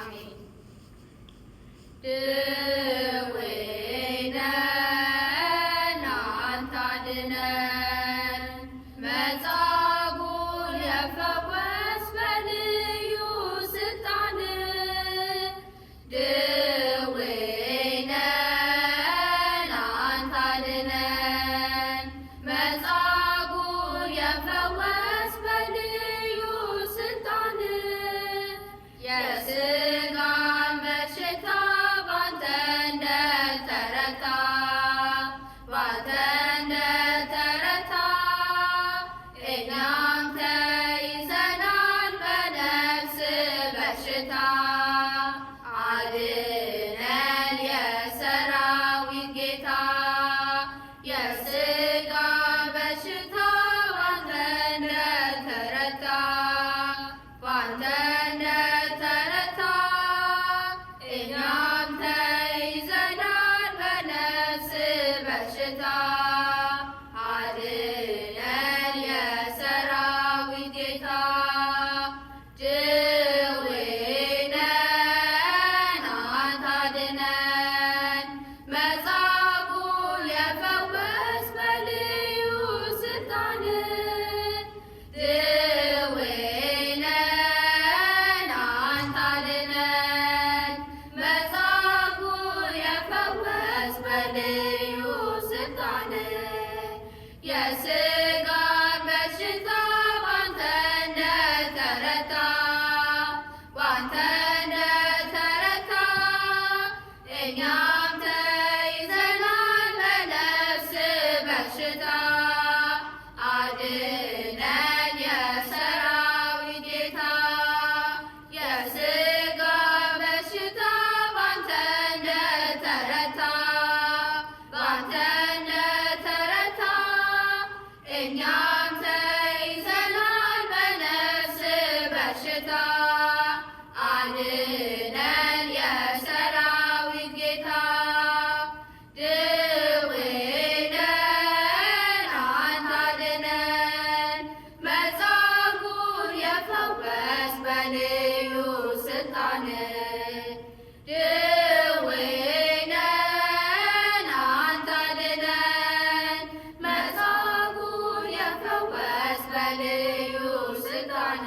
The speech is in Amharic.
አሜን። የሥጋን በሽታ ባንተ እንደተረታ እኛም ተይዘናል በነፍስ በሽታ። አድነን የሰራዊት ጌታ የሥጋን በሽታ ባንተ እንደተረታ እኛም ተይዘናል በነፍስ በሽታ። አድነን የሰራዊት ጌታ ድዌነን አንተ አድነን። መጻጉዕን የፈወስ በልዩ ስልጣን በልዩ ስልጣን የሥጋን በሽታ ባንተ እንደተረታ እኛም ተይዘናል በነፍስ በሽታ። አድነን የሰራዊት ጌታ የሥጋን በሽታ ባንተ እንደተረታ እኛም ተይዘናል በነፍስ በሽታ። አድነን የሰራዊት ጌታ ድዌነን አንተ አድነን። መጻጉዕን የፈወስ በልዩ ስልጣን በልዩ ስልጣን